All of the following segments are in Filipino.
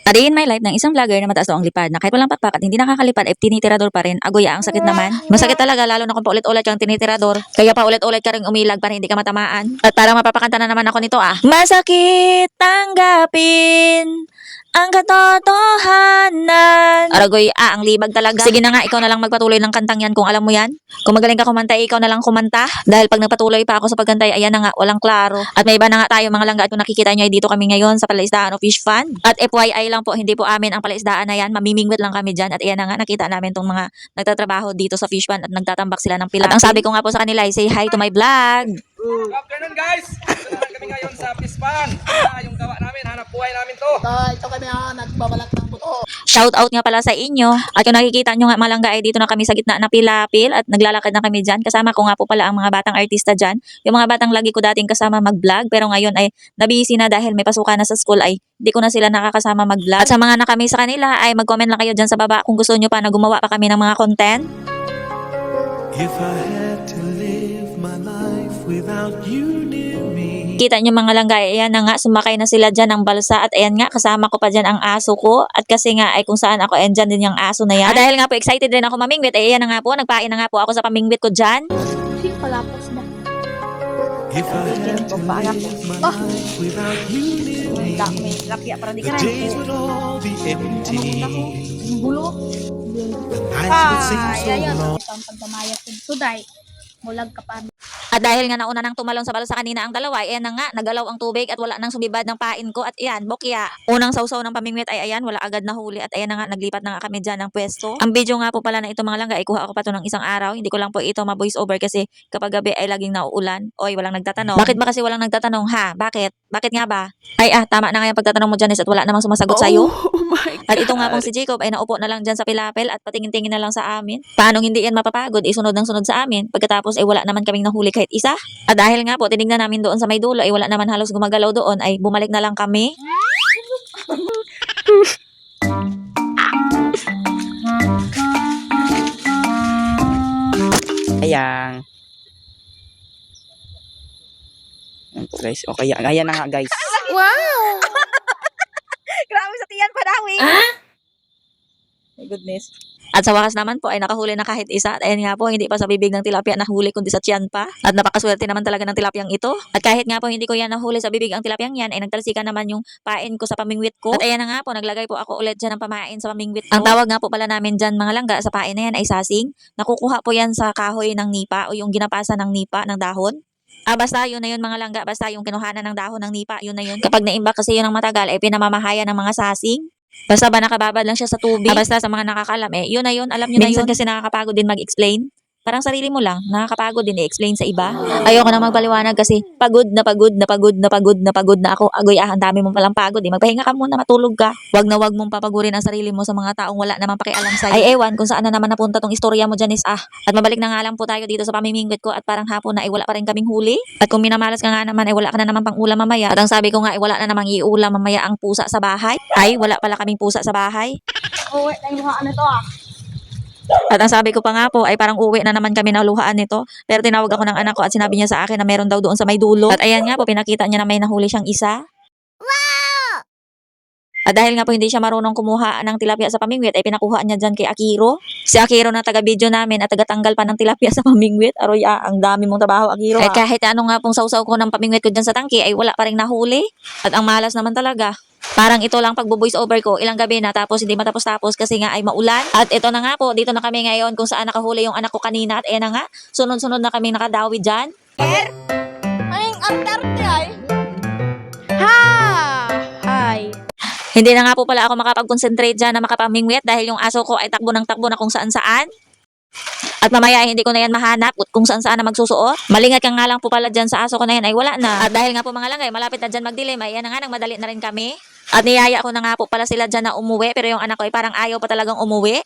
A day in my life ng isang vlogger na mataas daw ang lipad na kahit walang pakpak at hindi nakakalipad ay tinitirador pa rin. Agoy, ang sakit naman. Masakit talaga lalo na kung paulit-ulit kang tinitirador. Kaya paulit-ulit ka ring umilag para hindi ka matamaan. At parang mapapakanta na naman ako nito ah. Masakit tanggapin ang katotohanan. Aragoy, ang libag talaga. Sige na nga, ikaw na lang magpatuloy ng kantang yan kung alam mo yan. Kung magaling ka kumanta, ikaw na lang kumanta. Dahil pag nagpatuloy pa ako sa pagkantay, ayan na nga, walang klaro. At may iba na nga tayo mga langga at kung nakikita nyo ay dito kami ngayon sa Palaisdaan o Fish Fund. At FYI lang po, hindi po amin ang palaisdaan na yan. Mamimingwit lang kami dyan. At ayan na nga, nakita namin tong mga nagtatrabaho dito sa Fish Fund at nagtatambak sila ng pilapil. At ang sabi ko nga po sa kanila ay say hi to my vlog. Good afternoon guys! Ito naman kami ngayon sa Fish Pond. Yung gawa namin, hanap buhay namin to. Ito kami nagbabalak ng buto. Shout out nga pala sa inyo. At kung nakikita nyo nga malangga ay dito na kami sa gitna na pilapil at naglalakad na kami dyan. Kasama ko nga po pala ang mga batang artista dyan. Yung mga batang lagi ko dating kasama mag-vlog pero ngayon ay nabisi na dahil may pasukan na sa school ay di ko na sila nakakasama mag-vlog. At sa mga nakami sa kanila ay mag-comment lang kayo dyan sa baba kung gusto nyo pa na gumawa pa kami ng mga content. If I had to live my life without you near me. Kita nyo mga langga, ayan na nga, sumakay na sila dyan ng balsa at ayan nga, kasama ko pa dyan ang aso ko at kasi nga ay kung saan ako, ayan dyan din yung aso na yan. At dahil nga po excited rin ako mamingwit, ayan na nga po, nagpain na nga po ako sa pamingwit ko dyan. Hindi palapos na. If I had to live my life without you near me. May lapya para di The ka days would all be empty. Gulo. Nights would seem so Ayan. long. Ito ang pagdamayat ko. Suday. Mulag ka pa. At dahil nga nauna nang tumalon sa balsa kanina ang dalawa, ayan na nga, nagalaw ang tubig at wala nang sumibad ng pain ko at ayan, bokya. Unang sausaw ng pamingwit ay ayan, wala agad na huli at ayan na nga, naglipat na nga kami dyan ng pwesto. Ang video nga po pala na ito mga langga, ay kuha ako pa to ng isang araw. Hindi ko lang po ito ma-voice over kasi kapag gabi ay laging nauulan. Oy, walang nagtatanong. Bakit ba kasi walang nagtatanong ha? Bakit? Bakit nga ba? Ay tama na nga yung pagtatanong mo Janice at wala namang sumasagot sa'yo. Oh my At ito nga pong si Jacob ay naupo na lang dyan sa pilapil at patingin-tingin na lang sa amin. Paano hindi yan mapapagod? Isunod ng sunod sa amin. Pagkatapos ay wala naman kaming nahuli kahit isa. At dahil nga po, tinignan namin doon sa may dulo ay wala naman halos gumagalaw doon ay bumalik na lang kami. Ayan. Ayan po guys. Okay, ayan na nga guys. Grabe sa tiyan pa dawi. My goodness. At sa wakas naman po ay nakahuli na kahit isa. At ayan nga po, hindi pa sa bibig ng tilapia nahuli kundi sa tiyan pa. At napakaswerte naman talaga ng tilapyang ito. At kahit nga po hindi ko yan nahuli sa bibig ang tilapyang yan, ay nagtalsikan naman yung pain ko sa pamingwit ko. At ayan na nga po, naglagay po ako ulit dyan ng pamain sa pamingwit ko. Ang tawag nga po pala namin dyan mga langga sa pain na yan ay sasing. Nakukuha po yan sa kahoy ng nipa o yung ginapasa ng nipa ng dahon. Basta yun na yun mga langga, basta yung kinuhanan ng dahon ng nipa, yun na yun. Kapag naimbak kasi yun ng matagal, ay pinamamahayan ng mga sasing. Basta ba nakababad lang siya sa tubig? Basta sa mga nakakalam, yun na yun, alam nyo na yun. Minsan kasi nakakapagod din mag-explain. Parang sarili mo lang, nakakapagod din i-explain sa iba. Ayoko na magpaliwanag kasi pagod na pagod na pagod na pagod na pagod na ako. Agoy, ang dami mo palang pagod. Magpahinga ka muna, matulog ka. Wag na wag mong papagurin ang sarili mo sa mga taong wala namang pakialam sa'yo. Ay ewan kung saan na naman napunta tong istorya mo Janice. At mabalik na nga lang po tayo dito sa pamimingwit ko at parang hapon na ay wala pa rin kaming huli. At kung minamalas ka nga naman ay wala ka na naman pang ulam mamaya. At ang sabi ko nga ay wala na namang iulam mamaya ang pusa sa bahay. Ay wala pala kaming pusa sa bahay. Oh, wait. Ang luhaan na to At ang sabi ko pa nga po ay parang uwi na naman kami na luhaan nito. Pero tinawag ako ng anak ko at sinabi niya sa akin na meron daw doon sa may dulo. At ayan nga po, pinakita niya na may nahuli siyang isa. Wow! At dahil nga po hindi siya marunong kumuha ng tilapia sa pamingwit, ay pinakuha niya dyan kay Akiro. Si Akiro na taga-video namin at taga-tanggal pa ng tilapia sa pamingwit. Aroy, ang dami mong trabaho, Akiro. Ay kahit ano nga pong sausaw ko ng pamingwit ko dyan sa tangki, ay wala pa rin nahuli. At ang malas naman talaga. Parang ito lang pagbo-voice over ko, ilang gabi na tapos hindi matapos-tapos kasi nga ay maulan. At ito na nga po, dito na kami ngayon kung saan nakahuli yung anak ko kanina. At ayan na nga, sunod-sunod na kami nakadawi dyan. Anong arte ay? Hi. Hindi na nga po pala ako makapag-concentrate dyan na makapamingwit dahil yung aso ko ay takbo ng takbo na kung saan-saan. At mamaya hindi ko na yan mahanap kung saan-saan na magsusuot. Malingat ka nga lang po pala dyan sa aso ko na yan ay wala na. At dahil nga po mga langay, malapit na dyan magdilim, ay yan na nga, nagmadali na rin kami. At niyaya ko na nga po pala sila dyan na umuwi, pero yung anak ko ay parang ayaw pa talagang umuwi.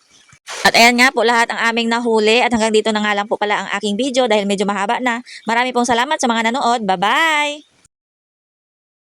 At ayan nga po lahat ang aming nahuli at hanggang dito na nga lang po pala ang aking video dahil medyo mahaba na. Marami pong salamat sa mga nanood. Bye-bye!